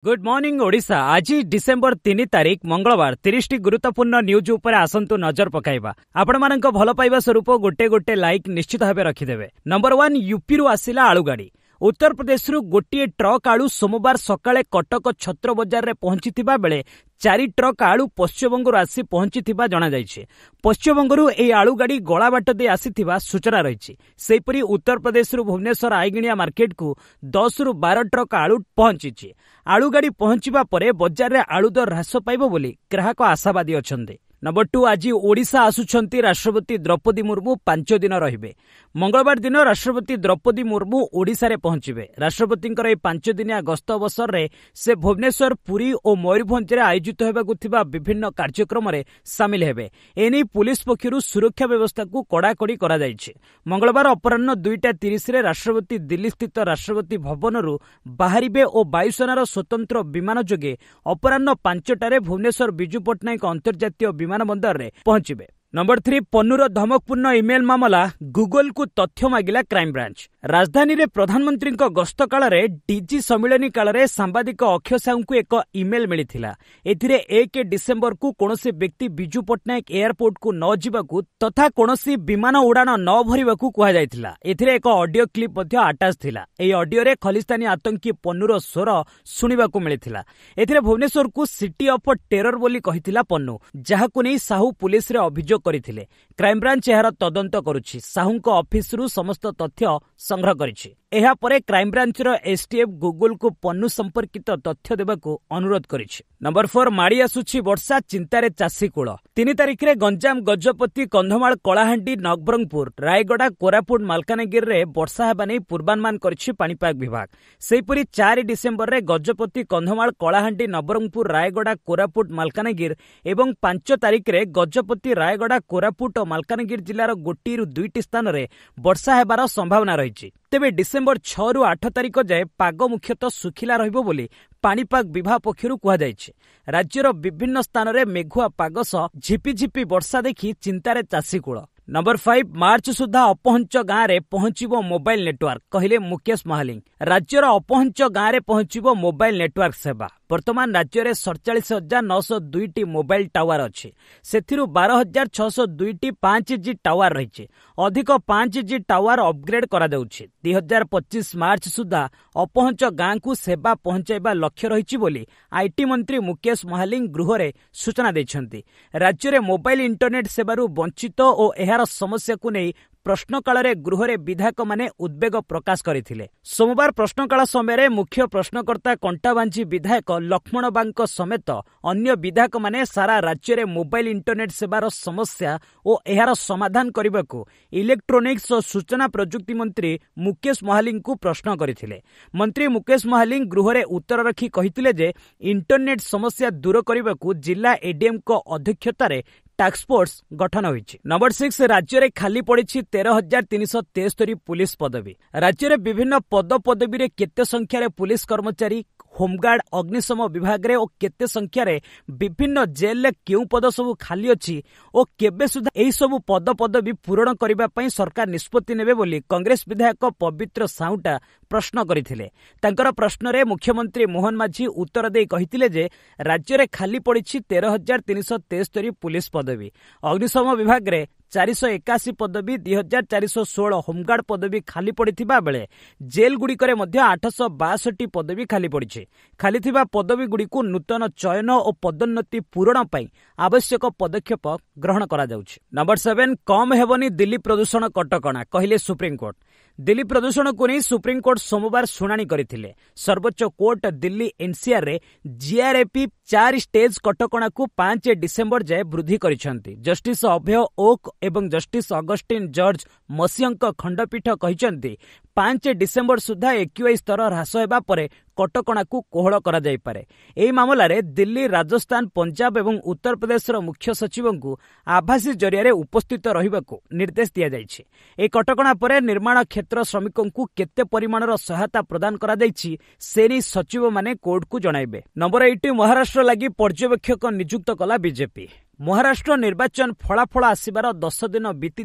Good morning Odisha. आज December 3 तारिख मंगलवार 30 गुरुत्वपूर्ण न्यूज उपर आसंतु नजर पकाइबा। आपण मानक भल पाइबा स्वरूप गोटे गोटे लाइक निश्चित भाव रखिदेवे। नंबर 1 यूपी रु आसिला आलू गाड़ी। उत्तर प्रदेश रु गोटे ट्रक आलू सोमवार सकाळे कटक छत्र बजार रे पहुंचीथिबा बेले 4 ट्रक आलू पश्चिमबंग आसी पहुंचीथिबा जणा जायछि। पश्चिमबंग ए आलू गाड़ी गला बाट दे आसीथिबा सूचना रहिछि। सेहिपरि उत्तर प्रदेश रु भुवनेश्वर आईगिणिया मार्केट को 10 रु 12 ट्रक आलू पहुंचीछि। आलू गाड़ी पहुंचीबा परे बजार रे आलू दर ह्रास पाइबो बोली ग्राहक आशावादी अछन्ते। नंबर 2 आज ओडिशा आसुछंती राष्ट्रपति द्रौपदी मुर्मू 5 दिन रहिबे। मंगलवार दिन राष्ट्रपति द्रौपदी मुर्मू ओडिशा रे पहुंचीबे। राष्ट्रपतिंकर ए 5 दिनिया गस्त अवसर रे से भुवनेश्वर, पुरी और मयूरभंज रे आयोजित हेबाकु थिबा विभिन्न कार्यक्रम रे शामिल हेबे। एनी पुलिस पक्षरु सुरक्षा व्यवस्था को कड़ाकड़ी करा जायछि। मंगलवार अपराह्न 2:30 रे राष्ट्रपति दिल्ली स्थित राष्ट्रपति भवन रु बाहरिबे और वायुसेनार स्वतंत्र विमान जोगे अपराह्न 5टारे भुवनेश्वर बिजू पट्टनायक अंतर्जातीय विमान बंदर रे पहुंचीबे। नंबर 3 पन्नूर धमकपूर्ण इमेल मामला, गूगल को तथ्य मागिला क्राइम ब्रांच। राजधानी रे प्रधानमंत्री गस्त काल रे डीजी सम्मिलनी काल रे सांबादिक अक्षय साहू को एक इमेल मिलिथिला। एथिरे 1 डिसेंबर को कोनोसी व्यक्ति बिजू पट्टनायक एयरपोर्ट को न जिबाकू तथा कोनोसी विमान उड़ान न भरिबाकू कुहा जायथिला। एथिरे एक ऑडियो क्लिप मध्ये अटैच थिला। एई ऑडियो रे खलिस्तानी आतंकी पन्नूर स्वर सुनिबाकू मिलिथिला। एथिरे भुवनेश्वर को सिटी ऑफ टेरर बोली कहिथिला पन्नू, जाहाकू नै साहू पुलिस रे अभियोग କରିଥିଲେ। କ୍ରାଇମବ୍ରାଞ୍ଚ ଏହାର ତଦନ୍ତ କରୁଛି। ସାହୁଙ୍କ ଅଫିସରୁ ସମସ୍ତ ତଥ୍ୟ ସଂଗ୍ରହ କରିଛି। ଏହା ପରେ କ୍ରାଇମବ୍ରାଞ୍ଚର ଏସଟିଏଫ୍ ଗୁଗଲକୁ ପନ୍ନୁ ସମ୍ପର୍କିତ ତଥ୍ୟ ଦେବାକୁ ଅନୁରୋଧ କରିଛି। ନମ୍ବର 4 ମାଡ଼ି ଆସୁଛି ବର୍ଷା, ଚିନ୍ତାରେ ଚାଷୀ କୂଳ। 3 ତାରିଖରେ ଗଞ୍ଜାମ, ଗଜପତି, କନ୍ଧମାଳ, କଳାହାଣ୍ଡି, ନବରଙ୍ଗପୁର, ରାୟଗଡ଼ା, କୋରାପୁଟ, ମାଲକାନଗିରିରେ ବର୍ଷା ହେବା ନେଇ ପୂର୍ବାନୁମାନ କରିଛି ପାଣିପାଗ ବିଭାଗ। ସେହିପରି 4 ଡିସେମ୍ବରରେ ଗଜପତି, କନ୍ଧମାଳ, କଳାହାଣ୍ଡି, ନବରଙ୍ଗପୁର, ରାୟଗଡ଼ା, କୋରାପୁଟ, ମାଲକାନଗିରି ଏବଂ 5 ତାରିଖରେ ଗଜପତି, ରାୟଗଡ଼ା, କୋରାପୁଟ ଓ ମାଲକାନଗିରି ଜିଲ୍ଲାର 1ରୁ 2ଟି ସ୍ଥାନରେ ବର୍ଷା ହେବାର ସମ୍ଭାବନା ରହିଛି। ତେବେ ଡିସେମ୍ବର 6ରୁ 8 ତାରିଖ ଯାଏ ପାଗ ମୁଖ୍ୟତଃ ଶୁଖିଲା ରହିବ ବୋଲି ପାଣିପାଗ ବିଭାଗ ପକ୍ଷରୁ କୁହାଯାଇଛି। ରାଜ୍ୟର ବିଭିନ୍ନ ସ୍ଥାନରେ ମେଘୁଆ ପାଗ ସହ ଝିପିଝିପି ବର୍ଷା ଦେଖି ଚିନ୍ତାରେ ଚାଷୀ କୂଳ। नंबर 5 मार्च सुधा अपहंच गाँव में पहुंचो मोबाइल नेटवर्क, कहले मुकेश महालिंग। राज्यर अपहंच गाँव में पहुंचो मोबाइल नेटवर्क सेवा। वर्तमान राज्य में 47,902 मोबाइल टावर अच्छी, से 12,602 5G टावर रही। अधिक 5G टावर अपग्रेड करा 2025 मार्च सुधा अपहंच गाँव को सेवा पहुंचाइबा लक्ष्य रही बोली आईटी मंत्री मुकेश महालिंग गृह में सूचना देछंती। राज्य में मोबाइल इंटरनेट सेवारू वंचित और एहार समस्या को नहीं प्रश्नकाल गृह में विधायक माने उद्वेग प्रकाश करथिले। सोमवार प्रश्नकाल समय मुख्य प्रश्नकर्ता कंटाबांझी विधायक लक्ष्मण बांक समेत अन्य विधायक माने सारा राज्य में मोबाइल इंटरनेट सेवार समस्या और एहार समाधान करने को इलेक्ट्रोनिक्स और सूचना प्रजुक्ति मंत्री मुकेश महालिंग को प्रश्न करथिले। मंत्री मुकेश महालिंग गृह में उत्तर रखी कहिथिले जे इंटरनेट समस्या दूर करने को जिला एडीएम को अध्यक्षतार टास्क फोर्स गठन होइछि। नंबर 6 राज्य में खाली पड़ी 13,373 पुलिस पदवी। राज्य में विभिन्न पद पदवी रे केते संख्यार पुलिस कर्मचारी, होमगार्ड, अग्निशम विभाग रे और केते संख्यार विभिन्न जेल रे केउ पद सब खाली अछि और केबे सुधा एही सब पद पदवी पूरण करिबा पई सरकार निष्पत्ति नेबे बोली कांग्रेस विधायक पवित्र साउटा प्रश्न करथिले। तांकर प्रश्न रे मुख्यमंत्री मोहन माझी उत्तर दे कहिथिले जे राज्य में खाली पड़ी 13,373 पुलिस पदवी। अग्निशम विभाग रे 481 पदवी, 2,416 होमगार्ड पदवी खाली पड़िथिबा बेले जेल गुड़िकरे मध्य 862 पदवी खाली पड़िछि। खाली थिबा पदवी गुड़िकु नूतन चयन और पदोन्नति पूरण पई आवश्यक पदक्षेप ग्रहण करा जाउछि। नंबर 7 कम हेबनी दिल्ली प्रदूषण कटकणा, कहले सुप्रीम कोर्ट। दिल्ली प्रदूषण को नहीं सुप्रीम कोर्ट सोमवार शुणाणी करथिले। सर्वोच्च कोर्ट दिल्ली एनसीआर रे जीआरएपी 4 स्टेज कटकणा को 5 डिसेंबर जाए वृद्धि करिसेंती। जस्टिस अभय ओक एवं जस्टिस अगस्टिन जॉर्ज मसीहଙ୍କ खंडपीठ कहिसेंती 5 डिसेंबर सुधा एक्यूआई स्तर ह्रास हेबा परे कटकणा को कोहल करा जाई पारे। एही मामला रे दिल्ली, राजस्थान, पंजाब एवं उत्तर प्रदेश मुख्य सचिव को आभासी जरिया रे उपस्थित रहिबाकू निर्देश दिया जायछि। ए कटकणा परे निर्माण क्षेत्र श्रमिकों को केते परिमाणर सहायता प्रदान करा जायछि से नै सचिव माने कोर्ट को जणाइबे। नंबर 8 महाराष्ट्र लागि पर्यवेक्षक नियुक्त कला बीजेपी। महाराष्ट्र निर्वाचन फलाफल आसिबार 10 दिन बीती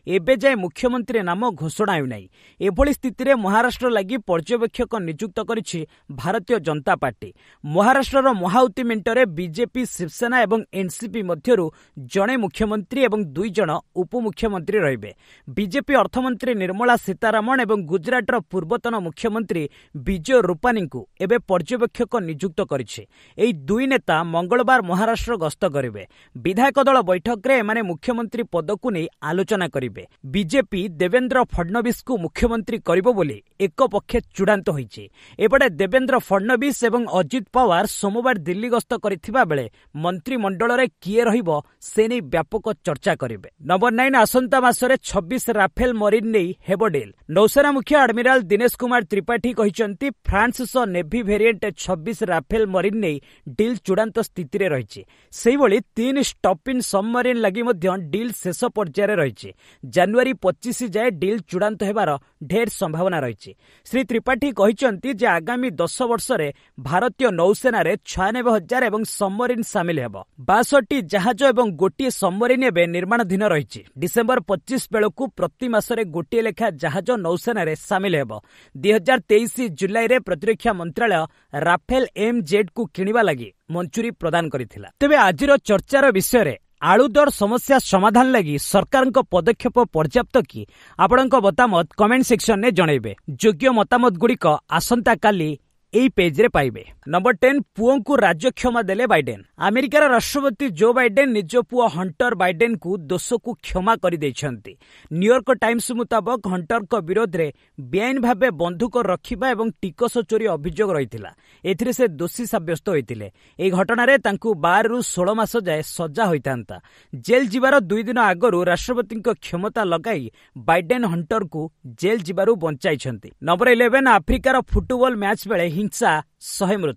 एबे जाए मुख्यमंत्री नाम घोषणा होनाई। एभली स्थिति में महाराष्ट्र लगी पर्यवेक्षक नियुक्त करिछि भारतीय जनता पार्टी। महाराष्ट्र महाउती मेंटरे बीजेपी शिवसेना एवं एनसीपी मध्यरु जणे मुख्यमंत्री एवं 2 जण उपमुख्यमंत्री रहिबे। बीजेपी अर्थमंत्री निर्मला सीतारामन एवं गुजराटर पूर्वतन मुख्यमंत्री विजय रूपानी को एबे पर्यवेक्षक नियुक्त करिछि। एई 2 नेता मंगलवार महाराष्ट्र गस्त करिवे। विधायक दल बैठक रे एमाने मुख्यमंत्री पद को नहीं आलोचना करिवे। बीजेपी देवेंद्र फडणवीस को मुख्यमंत्री करिबो बोली एक पक्षे चूड़ांत होईछि। एपटे देवेंद्र फडणवीस एवं अजित पवार सोमवार दिल्ली गस्त करिथिबा बेले मंत्रिमंडल रे किए रहिबो से नै व्यापक चर्चा करिवे। नंबर 9 आसंता मासरे 26 राफेल मरीन नै हेबो डील। नौसेना मुख्य एडमिरल दिनेश कुमार त्रिपाठी कहिसंती फ्रांस सो नेवी वेरिएंट 26 राफेल मरीन नै डील चूड़ांत स्थिति रे रहिछि। सेहि भली 3 स्टॉपिन सबमरीन लगी डील शेष पर्यायर रही। जनवरी 25 जाए डील चूड़ांत हेबार ढेर संभावना रही। श्री त्रिपाठी कहिसंती जे आगामी 10 वर्ष रे भारतीय नौसेना रे 96,000 एवं सबमरीन सामिल हेबो। 62 जहाज एवं गोटे सबमरीन एबे निर्माणाधीन रही। डिसेंबर 25 बेलकु प्रति मासरे गोटे लेखा जहाज नौसेना रे सामिल हेबो। 2023 जुलाई रे प्रतिरक्षा मंत्रालय राफेल MZ को किनिबा लगी मंजूरी प्रदान करिथिला। तेबे आजिर चर्चार विषय आलू दर समस्या समाधान लगी सरकार पदक्षेप पर्याप्त कि आपणक मतामत कमेंट सेक्शन में जनइबे। योग्य मतामत गुड़िक आसंता काली एई पेज रे पाइबे। नंबर 10 पुओं को राज्यक्षमा देले बाइडेन। अमेरिकार राष्ट्रपति जो बाइडेन निज पुओ हंटर बाइडेन को दोष को क्षमा कर देछंती। न्यूयॉर्क टाइम्स मुताबक हंटर को विरोध रे बेआईन भाबे बंदूक रखिबा एवं टिकस चोरी अभियोग रहितिला। एथिरे से दोषी साब्यस्त होइतिले। एई घटना रे तांकू 12 रु 16 मास जाए सजा होइतांता। जेल जिबार 2 दिन आगरु राष्ट्रपति क्षमता लगाई बाइडेन हंटर को जेल जिबारु बंचाइछंती। नंबर 11 अफ्रिकार फुटबॉल मैच बेले हिंसा 100 मृत।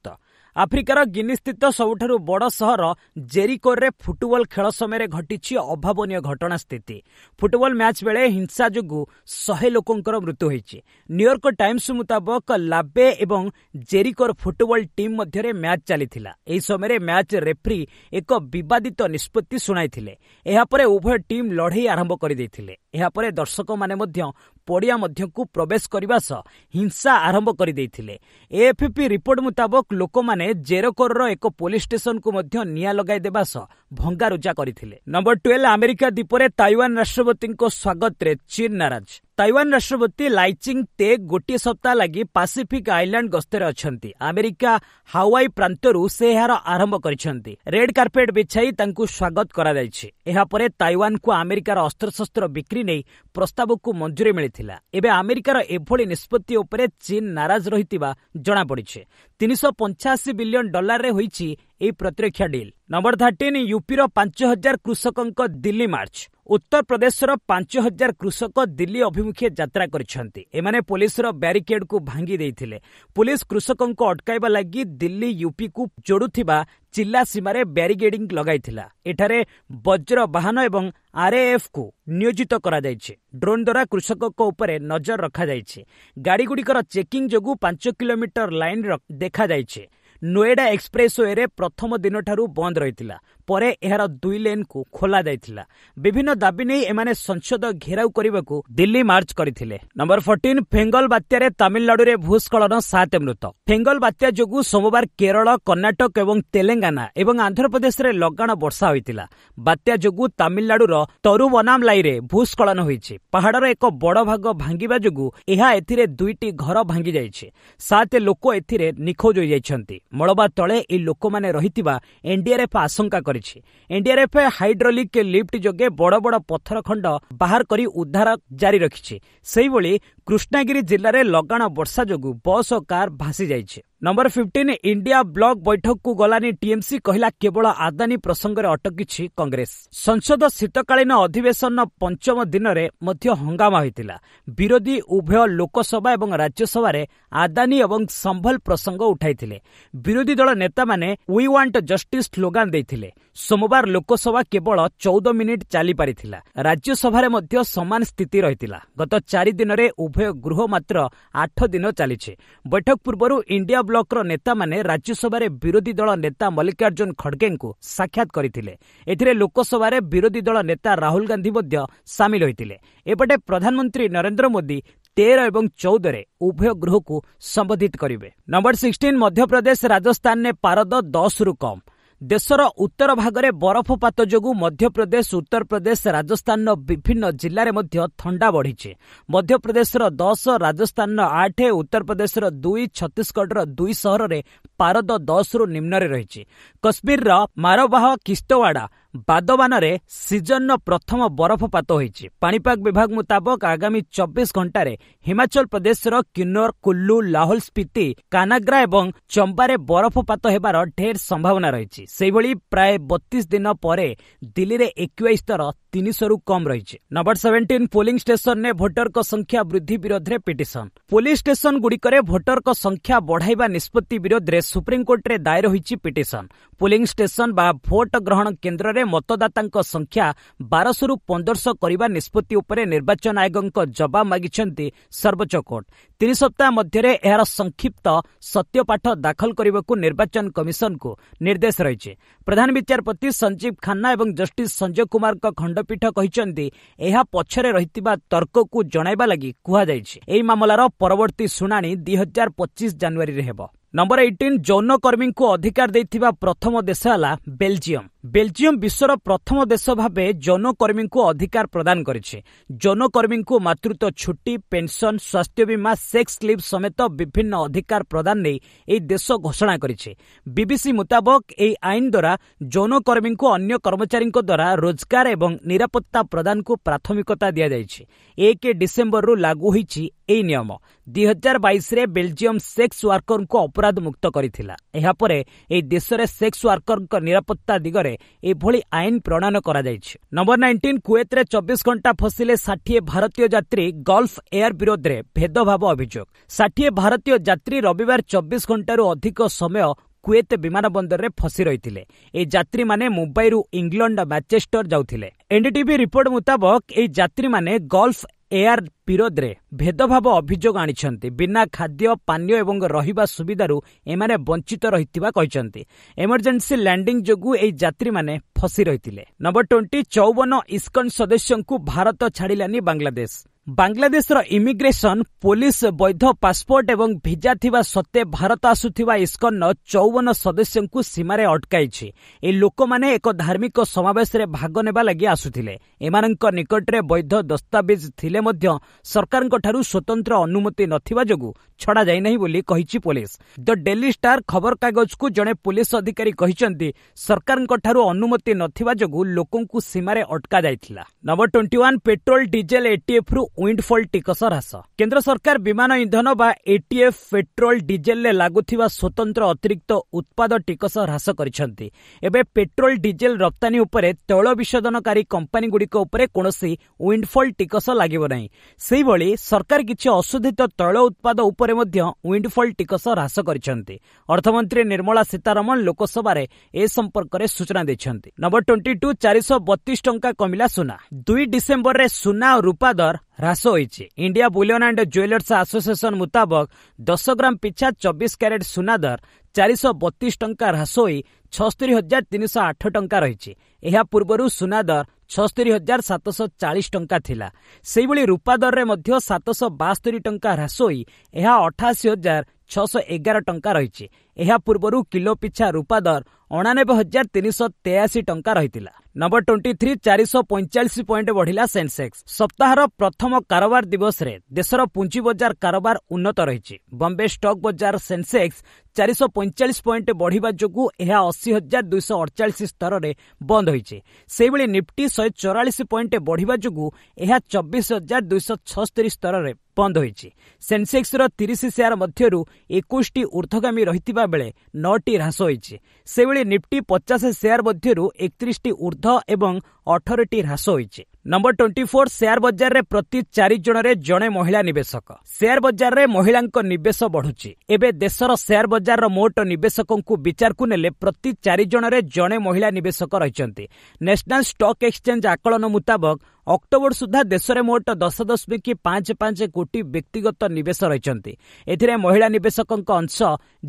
आफ्रिकार गिनी स्थित सबुठारु बड़ सहर जेरिकोर रे फुटबॉल खेल समय घटी अभावनीय घटना स्थिति। फुटबॉल मैच बेले हिंसा जोगु 100 लोकंकर मृत्यु होईछि। न्यूयॉर्क टाइम्स मुताबक लाबे एवं जेरिकोर फुटबॉल टीम मध्यरे मैच चलीथिला। एही समय मैच रेफरी एक विवादित निष्पत्ति सुनाइथिले। एहा परे उभय टीम लड़ाई आरंभ कर देथिले। एहा परे दर्शक माने मध्य पड़िया मध्यकु प्रवेश करबा सह हिंसा आरंभ कर देथिले। एएफपी रिपोर्ट मुताबक लोक माने जेरिकोर एक पुलिस स्टेशन को मध्य निया लगाई देबा सह भंगारुजा करथिले। नंबर 12 अमेरिका द्वीपरे ताइवान राष्ट्रपति को स्वागत रे चीन नाराज। ताइवान राष्ट्रपति लाइचिंग ते गोटे सप्ताह लगी पैसिफिक आइलैंड गस्तर अछंती। अमेरिका हावाई प्रांतरु से एहार आरंभ करिसंती। रेड कार्पेट बिछाई तांकु स्वागत करा जायछि। एहा परे ताइवान को अमेरिकार अस्त्रशस्त्र बिक्री नै प्रस्ताव को मंजूरी मिलिथिला। एबे अमेरिकार एभली निष्पत्ति उपरे चीन नाराज रहितिबा जणा पड़िछे। $385 बिलियन रे होईछि एई प्रतिरक्षा डील। नंबर 13 यूपीर 5000 कृषकों दिल्ली मार्च। उत्तर प्रदेशर 5000 कृषक दिल्ली अभिमुखे यात्रा करिसंती। एमाने पुलिस बैरिकेड को भांगी देइथिले। पुलिस कृषकों को अटकाइबा लगी दिल्ली यूपी को जोड़ुथिबा चिल्ला सीमारे बैरिकेडिंग लगाइथिला। एठारे वज्र वाहन एवं आरएएफ को नियोजित करा जायछि। ड्रोन द्वारा कृषकों को ऊपर नजर रखा जायछि। गाड़ी गुड़िकर चेकिंग जोगु 5 किलोमीटर लाइन देखा जायछि। नोएडा एक्सप्रेसवे रे प्रथम दिन ठारू बंद रहितिला। परे एहार 2 लेन को खोला जायतिला। विभिन्न दाबी नै एमाने संसद घेराव करबाकू दिल्ली मार्च करथिले। नंबर 14 फेंगल बात्या रे तमिलनाडु रे भूस्खलन 7 मृत। फेंगल बात्या जोगु सोमवार केरल, कर्नाटक एवं तेलंगाना एवं आंध्र प्रदेश रे लगाण वर्षा होइतिला। बात्या जोगु तमिलनाडु रो तरुवनामलाई रे भूस्खलन होइछि। पहाड़ रो एक बड़ भाग भांगिबा जोगु एहा एथिरे 2टी घर भांगी जाइछि। 7 लोक एथिरे निखोज होई जाइछंती। मळबा तळे ए लोक माने रहितिबा एनडीआरएफ आशंका करिछि। एनडीआरएफ हाइड्रोलिक लिफ्ट जोगे बड़ बड़ पत्थर खंड बाहर करी उद्धार जारी रखिछि। सेहि भली कृष्णगिरी जिल्ला रे लगाण वर्षा जोगु बस और कार भासी जाइछि। नंबर 15 इंडिया ब्लॉक बैठक को गलानी टीएमसी कहला केवल आदानी प्रसंग रे अटकिछि कांग्रेस। संसद शीतकालीन अधिवेशन पंचम दिन रे मध्य हंगामा होइतिला। विरोधी उभय लोकसभा एवं राज्यसभा रे आदानी एवं संभल प्रसंग उठाइथिले। विरोधी दल नेता माने वी वांट जस्टिस स्लोगान देइथिले। सोमवार लोकसभा केवल 14 मिनिट चली पारिथिला। राज्यसभा रे मध्य समान स्थिति रहितिला। गत 4 दिन रे ଉଭୟ ଗୃହ ମାତ୍ର 8 ଦିନ ଚାଲିଛି। ବୈଠକ ପୂର୍ବରୁ ଇଣ୍ଡିଆ ବ୍ଲକର ନେତାମାନେ ରାଜ୍ୟସଭାରେ ବିରୋଧୀ ଦଳ ନେତା ମଲ୍ଲିକାର୍ଜୁନ ଖଡଗେଙ୍କୁ ସାକ୍ଷାତ କରିଥିଲେ। ଏଥିରେ ଲୋକସଭାରେ ବିରୋଧୀ ଦଳ ନେତା ରାହୁଲ ଗାନ୍ଧୀ ମଧ୍ୟ ସାମିଲ ହୋଇଥିଲେ। ଏପଟେ ପ୍ରଧାନମନ୍ତ୍ରୀ ନରେନ୍ଦ୍ର ମୋଦି 13 ଏବଂ 14 ଉଭୟ ଗୃହକୁ ସମ୍ବୋଧିତ କରିବେ। ନମ୍ବର 16 ମଧ୍ୟପ୍ରଦେଶ ରାଜସ୍ଥାନରେ ପାରଦ 10ରୁ କମ୍। ଦେଶର ଉତ୍ତର ଭାଗରେ ବରଫପାତ ଯୋଗୁଁ ମଧ୍ୟପ୍ରଦେଶ, ଉତ୍ତରପ୍ରଦେଶ, ରାଜସ୍ଥାନର ବିଭିନ୍ନ ଜିଲ୍ଲାରେ ମଧ୍ୟ ଥଣ୍ଡା ବଢ଼ିଛି। ମଧ୍ୟପ୍ରଦେଶର 10, ରାଜସ୍ଥାନର 8, ଉତ୍ତରପ୍ରଦେଶର 2, ଛତିଶଗଡ଼ର 2 ସହରରେ ପାରଦ 10ରୁ ନିମ୍ନରେ ରହିଛି। କଶ୍ମୀରର ମାରବାହ, କିସ୍ତୱାଡା, ବାଦବାନରେ ସିଜନର ପ୍ରଥମ ବରଫପାତ ହୋଇଛି। ପାଣିପାଗ ବିଭାଗ ମୁତାବକ ଆଗାମୀ 24 ଘଣ୍ଟାରେ ହିମାଚଳ ପ୍ରଦେଶର କିନ୍ନୌର, କୁଲ୍ଲୁ, ଲାହୋଲ ସ୍ପିତି, କାନାଗ୍ରା ଏବଂ ଚମ୍ବାରେ ବରଫପାତ ହେବାର ଢେର ସମ୍ଭାବନା ରହିଛି। ସେହିଭଳି ପ୍ରାୟ 32 ଦିନ ପରେ ଦିଲ୍ଲୀରେ AQI ସ୍ତର 300ରୁ କମ୍ ରହିଛି। ନମ୍ବର 17 ପୋଲିଂ ଷ୍ଟେସନରେ ଭୋଟରଙ୍କ ସଂଖ୍ୟା ବୃଦ୍ଧି ବିରୋଧରେ ପିଟିସନ। ପୋଲିଂ ଷ୍ଟେସନ ଗୁଡ଼ିକରେ ଭୋଟରଙ୍କ ସଂଖ୍ୟା ବଢ଼ାଇବା ନିଷ୍ପତ୍ତି ବିରୋଧରେ ସୁପ୍ରିମକୋର୍ଟରେ ଦାୟର ହୋଇଛି ପିଟିସନ। ପୋଲିଂ ଷ୍ଟେସନ ବା ଭୋଟ ଗ୍ରହଣ କେନ୍ଦ୍ରରେ ମତଦାତାଙ୍କ ସଂଖ୍ୟା 1200ରୁ 1500 କରିବା ନିଷ୍ପତ୍ତି ଉପରେ ନିର୍ବାଚନ ଆୟୋଗଙ୍କ ଜବାବ ମାଗିଛନ୍ତି ସର୍ବୋଚ୍ଚ କୋର୍ଟ। 3 ସପ୍ତାହ ମଧ୍ୟରେ ଏହାର ସଂକ୍ଷିପ୍ତ ସତ୍ୟପାଠ ଦାଖଲ କରିବାକୁ ନିର୍ବାଚନ କମିଶନକୁ ନିର୍ଦ୍ଦେଶ ରହିଛି। ପ୍ରଧାନ ବିଚାରପତି ସଞ୍ଜୀବ ଖାନ୍ନା ଏବଂ ଜଷ୍ଟିସ ସଞ୍ଜୟ କୁମାରଙ୍କ ଖଣ୍ଡପୀଠ କହିଛନ୍ତି ଏହା ପଛରେ ରହିଥିବା ତର୍କକୁ ଜଣାଇବା ଲାଗି କୁହାଯାଇଛି। ଏହି ମାମଲାର ପରବର୍ତ୍ତୀ ଶୁଣାଣି 2025 ଜାନୁଆରୀରେ ହେବ। ନମ୍ବର 18 ଯୌନକର୍ମୀଙ୍କୁ ଅଧିକାର ଦେଇଥିବା ପ୍ରଥମ ଦେଶ ହେଲା ବେଲଜିୟମ। ବେଲଜିୟମ ବିଶ୍ୱର ପ୍ରଥମ ଦେଶ ଭାବେ ଯୌନକର୍ମୀଙ୍କୁ ଅଧିକାର ପ୍ରଦାନ କରିଛି। ଯୌନକର୍ମୀଙ୍କୁ ମାତୃତ୍ୱ ଛୁଟି, ପେନ୍ସନ, ସ୍ୱାସ୍ଥ୍ୟ ବୀମା, ସେକ୍ସ ଲିଭ୍ ସମେତ ବିଭିନ୍ନ ଅଧିକାର ପ୍ରଦାନ ନେଇ ଏହି ଦେଶ ଘୋଷଣା କରିଛି। BBC ମୁତାବକ ଏହି ଆଇନ ଦ୍ୱାରା ଯୌନକର୍ମୀଙ୍କୁ ଅନ୍ୟ କର୍ମଚାରୀଙ୍କ ଦ୍ୱାରା ରୋଜଗାର ଏବଂ ନିରାପତ୍ତା ପ୍ରଦାନକୁ ପ୍ରାଥମିକତା ଦିଆଯାଇଛି। 1 ଡିସେମ୍ବରରୁ ଲାଗୁ ହୋଇଛି ଏହି ନିୟମ। 2022ରେ ବେଲଜିୟମ ସେକ୍ସ ୱାର୍କରଙ୍କୁ ଅପରାଧ ମୁକ୍ତ କରିଥିଲା। ଏହାପରେ ଏହି ଦେଶରେ ସେକ୍ସ ୱାର୍କରଙ୍କ ନିରାପତ୍ତା ଦିଗରେ ଏଭଳି ଆଇନ ପ୍ରଣୟନ କରାଯାଇଛି। ନମ୍ବର 19 କୁଏତରେ 24 ଘଣ୍ଟା ଫସିଲେ 60 ଭାରତୀୟ ଯାତ୍ରୀ ଗଲ୍ଫ ଏୟାର ବିରୋଧରେ ଭେଦଭାବ ଅଭିଯୋଗ। 60 ଭାରତୀୟ ଯାତ୍ରୀ ରବିବାର 24 ଘଣ୍ଟାରୁ ଅଧିକ ସମୟ କୁଏତ ବିମାନ ବନ୍ଦରରେ ଫସି ରହିଥିଲେ। ଏହି ଯାତ୍ରୀମାନେ ମୁମ୍ବାଇରୁ ଇଂଲଣ୍ଡ ମ୍ୟାଚେଷ୍ଟର ଯାଉଥିଲେ। NDTV ରିପୋର୍ଟ ମୁତାବକ ଏହି ଯାତ୍ରୀମାନେ ଗଲ୍ଫ ଏୟାର ବିରୋଧରେ ଭେଦଭାବ ଅଭିଯୋଗ ଆଣିଛନ୍ତି। ବିନା ଖାଦ୍ୟ, ପାନୀୟ ଏବଂ ରହିବା ସୁବିଧାରୁ ଏମାନେ ବଞ୍ଚିତ ରହିଥିବା କହିଛନ୍ତି। ଏମର୍ଜେନ୍ସି ଲ୍ୟାଣ୍ଡିଂ ଯୋଗୁଁ ଏହି ଯାତ୍ରୀମାନେ ଫସି ରହିଥିଲେ। ନମ୍ବର 20 54 ଇସ୍କନ ସଦସ୍ୟଙ୍କୁ ଭାରତ ଛାଡ଼ିଲାନି ବାଂଲାଦେଶ। ବାଂଲାଦେଶର ଇମିଗ୍ରେସନ ପୋଲିସ ବୈଧ ପାସପୋର୍ଟ ଏବଂ ଭିଜା ଥିବା ସତ୍ତ୍ୱେ ଭାରତ ଆସୁଥିବା ଇସ୍କନର 54 ସଦସ୍ୟଙ୍କୁ ସୀମାରେ ଅଟକାଇଛି। ଏହି ଲୋକମାନେ ଏକ ଧାର୍ମିକ ସମାବେଶରେ ଭାଗ ନେବା ଲାଗି ଆସୁଥିଲେ। ଏମାନଙ୍କ ନିକଟରେ ବୈଧ ଦସ୍ତାବିଜ ଥିଲେ ମଧ୍ୟ ସରକାରଙ୍କଠାରୁ ସ୍ୱତନ୍ତ୍ର ଅନୁମତି ନଥିବା ଯୋଗୁଁ ଛଡ଼ାଯାଇନାହିଁ ବୋଲି କହିଛି ପୋଲିସ। ଦ ଡେଲି ଷ୍ଟାର ଖବରକାଗଜକୁ ଜଣେ ପୋଲିସ ଅଧିକାରୀ କହିଛନ୍ତି ସରକାରଙ୍କଠାରୁ ଅନୁମତି ନଥିବା ଯୋଗୁଁ ଲୋକଙ୍କୁ ସୀମାରେ ଅଟକା ଯାଇଥିଲା। ନମ୍ବର 21 ପେଟ୍ରୋଲ, ଡିଜେଲ, ATFରୁ ୱିଣ୍ଡଫଲ୍ ଟିକସ ହ୍ରାସ। କେନ୍ଦ୍ର ସରକାର ବିମାନ ଇନ୍ଧନ ବା ATF, ପେଟ୍ରୋଲ, ଡିଜେଲରେ ଲାଗୁଥିବା ସ୍ୱତନ୍ତ୍ର ଅତିରିକ୍ତ ଉତ୍ପାଦ ଟିକସ ହ୍ରାସ କରିଛନ୍ତି। ଏବେ ପେଟ୍ରୋଲ, ଡିଜେଲ ରପ୍ତାନୀ ଉପରେ ତୈଳ ବିଶୋଧନକାରୀ କମ୍ପାନୀଗୁଡ଼ିକ ଉପରେ କୌଣସି ୱିଣ୍ଡଫଲ୍ ଟିକସ ଲାଗିବ ନାହିଁ। ସେହିଭଳି ସରକାର କିଛି ଅଶୋଧିତ ତୈଳ ଉତ୍ପାଦ ଉପରେ ମଧ୍ୟ ୱିଣ୍ଡଫଲ୍ ଟିକସ ହ୍ରାସ କରିଛନ୍ତି। ଅର୍ଥମନ୍ତ୍ରୀ ନିର୍ମଳା ସୀତାରମଣ ଲୋକସଭାରେ ଏ ସମ୍ପର୍କରେ ସୂଚନା ଦେଇଛନ୍ତି। ନମ୍ବର 22 432 ଟଙ୍କା କମିଲା ସୁନା। 2 ଡିସେମ୍ବରରେ ସୁନା ଓ ରୂପା ଦର ହ୍ରାସ ହୋଇଛି। India bullion and jewellers association ମୁତାବକ 10 ଗ୍ରାମ ପିଛା 24 କ୍ୟାରେଟ ସୁନା ଦର 432 ଟଙ୍କା ହ୍ରାସ ହୋଇ 76,308 ଟଙ୍କା ରହିଛି। ଏହା ପୂର୍ବରୁ ସୁନା ଦର 76,740 ଟଙ୍କା ଥିଲା। ସେହିଭଳି ରୂପା ଦରରେ ମଧ୍ୟ 772 ଟଙ୍କା ହ୍ରାସ ହୋଇ ଏହା 88,611 ଟଙ୍କା ରହିଛି। ଏହା ପୂର୍ବରୁ କିଲୋ ପିଛା ରୂପା ଦର 89,383 ଟଙ୍କା ରହିଥିଲା। ନମ୍ବର 23 445 ପଏଣ୍ଟ ବଢ଼ିଲା ସେନ୍ସେକ୍ସ। ସପ୍ତାହର ପ୍ରଥମ କାରବାର ଦିବସରେ ଦେଶର ପୁଞ୍ଜି ବଜାର କାରବାର ଉନ୍ନତ ରହିଛି। ବମ୍ବେ ଷ୍ଟକ୍ ବଜାର ସେନ୍ସେକ୍ସ 445 ପଏଣ୍ଟ ବଢ଼ିବା ଯୋଗୁଁ ଏହା 80,248 ସ୍ତରରେ ବନ୍ଦ ହୋଇଛି। ସେହିଭଳି ନିଫ୍ଟି 144 ପଏଣ୍ଟ ବଢ଼ିବା ଯୋଗୁଁ ଏହା 24,276 ସ୍ତରରେ ବନ୍ଦ ହୋଇଛି। ସେନ୍ସେକ୍ସର 30 ସେୟାର ମଧ୍ୟରୁ 21ଟି ଊର୍ଦ୍ଧ୍ୱଗାମୀ ରହିଥିବା ବେଳେ 9ଟି ହ୍ରାସ ହୋଇଛି। ସେହିଭଳି ନିଫ୍ଟି 50 ସେୟାର ମଧ୍ୟରୁ 31ଟି ଊର୍ଦ୍ଧ୍ୱ ଏବଂ 18ଟି ହ୍ରାସ ହୋଇଛି। ନମ୍ବର 24 ସେୟାର ବଜାରରେ ପ୍ରତି 4 ଜଣରେ ଜଣେ ମହିଳା ନିବେଶକ। ସେୟାର ବଜାରରେ ମହିଳାଙ୍କ ନିବେଶ ବଢୁଛି। ଏବେ ଦେଶର ସେୟାର ବଜାରର ମୋଟ ନିବେଶକଙ୍କୁ ବିଚାରକୁ ନେଲେ ପ୍ରତି 4 ଜଣରେ ଜଣେ ମହିଳା ନିବେଶକ ରହିଛନ୍ତି। ନ୍ୟାସନାଲ ଷ୍ଟକ୍ ଏକ୍ସଚେଞ୍ଜ ଆକଳନ ମୁତାବକ अक्टोबर सुधा देश में मोट 10.55 कोटी व्यक्तिगत निवेश रही। एथिरे महिला निवेशकों अंश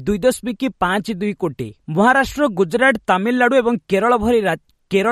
2.52 कोटी। महाराष्ट्र, गुजरात, तमिलनाडु एवं केरल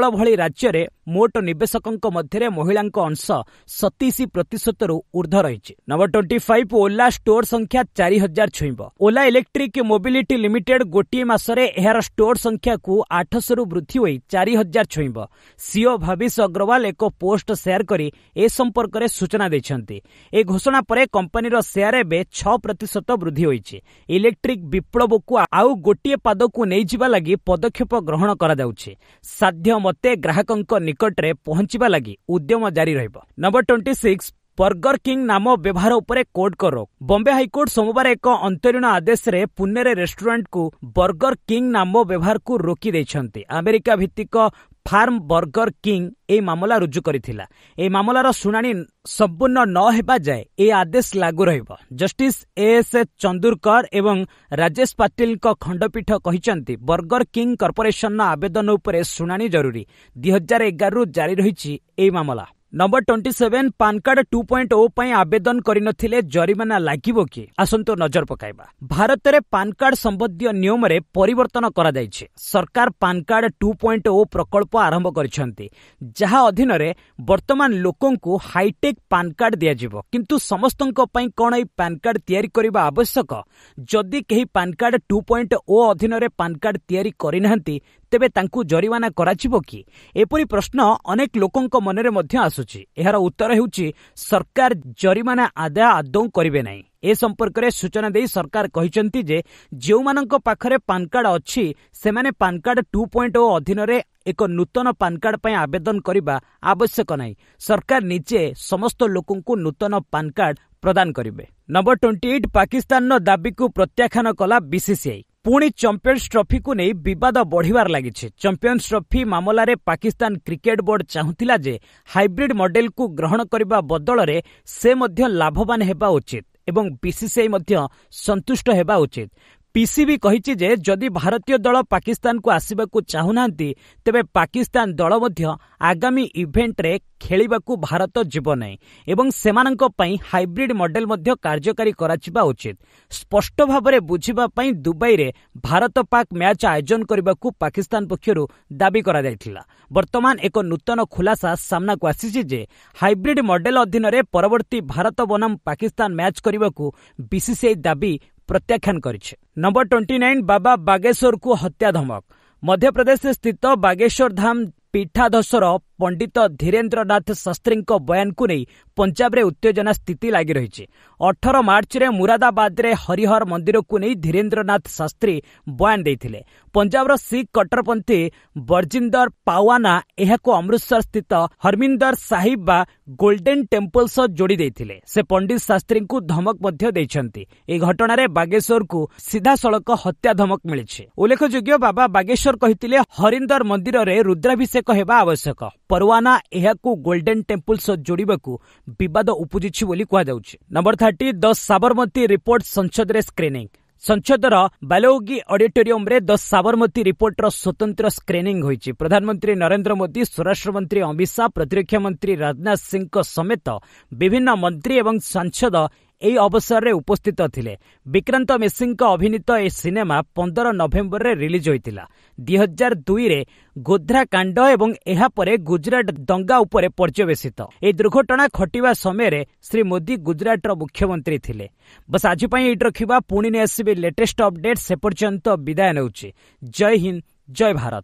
भली राज्य में मोट निवेशकों मध्य महिला अंश 27% रु ऊर्ध्व रही। नंबर 25 ओला स्टोर संख्या 4000 छुईब। ओला इलेक्ट्रिक मोबिलिटी लिमिटेड गोटे मासरे एहार स्टोर संख्या को 800 रु वृद्धि होई 4000 छुईब। सीओ भाविश अग्रवाल एक पोस्ट शेयर करी ए संपर्क में सूचना देछंती। ए घोषणा परे कंपनीर शेयर एबे 6% वृद्धि होईछि। इलेक्ट्रिक विप्लव को आउ गोटे पाद को नहीं जिबा लगी पदक्षेप ग्रहण करा जाउछि। साध्य मते ग्राहकंक निकटरे पहुंचीबा लगी उद्यम जारी रहिबो। नंबर 26 बर्गर किंग नाम व्यवहार उपरे कोर्ट को रोक। बॉम्बे हाईकोर्ट सोमवार एक अंतरीण आदेश रे पुणे रेस्टोरेंट को बर्गर किंग नाम व्यवहार को रोकी देछंती। अमेरिका भित्तिक फार्म बर्गर किंग ए मामला रुजु करिथिला। ए मामलार शुणाणी संपूर्ण न हेबा जाए ए आदेश लागू रहिबो। जस्टिस एएस चंदुरकर एवं राजेश पाटिल को खंडपीठ कहिसंती बर्गर किंग कॉर्पोरेशन आवेदन उपरे शुणाणी जरूरी। 2011 रु जारी रहिछि ए मामला। नंबर 27 पान कार्ड 2.0 पई आवेदन करिनथिले जरिमाना लागिबो कि आसंतो नजर पकाइबा। भारत रे पान कार्ड संबंधी नियम रे परिवर्तन करा जायछि। सरकार पान कार्ड 2.0 प्रकल्प आरंभ करिसंती, जहा अधीन रे वर्तमान लोकन को हाईटेक पान कार्ड दिया जिवो। किंतु समस्तंक पई कोन ए पान कार्ड तयारी करिबा आवश्यक? जदि केही पान कार्ड 2.0 अधीन रे पान कार्ड तयारी करिनहंती तेबे तांकु जरिमाना कराजिबो कि? एपरि प्रश्न अनेक लोकंक मनरे मध्य आसुछि। एहार उत्तर हेउछि सरकार जरिमाना आदाय आदौ करिवे नाही। ए संपर्क में सूचना दे सरकार कहिसंती जे जेउमानंक पाखरे पान कार्ड अछि सेमाने पान कार्ड 2.0 अधीन रे एक नूतन पान कार्ड पई आवेदन करिबा आवश्यक नाही। सरकार निजे समस्त लोकन को नूतन पान कार्ड प्रदान करिवे। नंबर 28 पाकिस्तान नो दाबी को प्रत्याख्यान कला बीसीसीआई। पुणी चैंपियंस ट्रॉफी को नहीं विवाद बढ़िबार लागिछि। चैंपियंस ट्रॉफी मामला रे पाकिस्तान क्रिकेट बोर्ड चाहुतिला जे हाइब्रिड मॉडल को ग्रहण करिबा बदल रे से मध्य लाभवान हेबा उचित एवं बीसीसीआई मध्य संतुष्ट हेबा उचित। पीसीबी कहिछि जे जदि भारतीय दल पाकिस्तान को आसिबाकू चाहुनांती तेबे पाकिस्तान दल मध्य आगामी इवेंट रे खेलिबाकू भारत जीव नाही एवं सेमानंक पई हाइब्रिड मॉडल मध्य कार्यकारी कराचिबा उचित। स्पष्ट भाबरे बुझिबा पई दुबई रे भारत पाक मैच आयोजन करबाकू पाकिस्तान पक्षरु दाबी करा जायथिला। वर्तमान एक नूतन खुलासा सामना को आसीछि जे हाइब्रिड मॉडल अधीन रे परवर्ती भारत बनाम पाकिस्तान मैच करबाकू बीसीसीआई दाबी प्रत्याख्यान करिছে। नंबर 29 बाबा बागेश्वर को हत्या धमक। मध्य प्रदेश स्थित बागेश्वर धाम पीठाधीश्वर पंडित धीरेन्द्र नाथ शास्त्री बयान को नहीं पंजाब रे उत्तेजना स्थिति लगी रही। 18 मार्च रे मुरादाबाद रे हरिहर मंदिर को नहीं धीरेन्द्र नाथ शास्त्री बयान देथिले। पंजाब रो सिख कट्टरपंथी बरजिंदर पावाना एहाको अमृतसर स्थित हरमिंदर साहिब बा गोल्डन टेम्पल सह जोड़ी देथिले। से पंडित शास्त्री को धमक मध्य देछंती। ए घटना रे बागेश्वर को सीधा सड़क हत्या धमक मिलिछि। उल्लेखयोग्य बाबा बागेश्वर कहिथिले हरिंदर मंदिर रे रुद्राभिषेक हेबा आवश्यक। परवाना एहाको गोल्डन टेम्पल सह जोड़िबाकू विवाद उपुजिछि बोली कहा जाउछि। नंबर 30 द साबरमती रिपोर्ट संसद रे स्क्रीनिंग। संसदर बालोगी ऑडिटोरियम रे 10 साबरमती रिपोर्ट रो स्वतंत्र स्क्रीनिंग होईछि। प्रधानमंत्री नरेंद्र मोदी, स्वराष्ट्र मंत्री अमित शाह, प्रतिरक्षा मंत्री राजनाथ सिंह समेत विभिन्न मंत्री एवं सांसद एई अवसर रे उपस्थित थिले। विक्रांत मेसी अभिनीत ए सिनेमा 15 नवेम्बर रे रिलीज होइतिला। 2002 रे गोध्रा कांड एवं एहा परे गुजरात दंगा उपरे पर्यवेसित। ए दुर्घटना घटिबा समय रे श्री मोदी गुजरात रो मुख्यमंत्री थिले। बस आज पई एट रखिबा पुणी ने आसीबे लेटेस्ट अपडेट। से पर्यंत विदाय नेउछि। जय हिंद, जय भारत।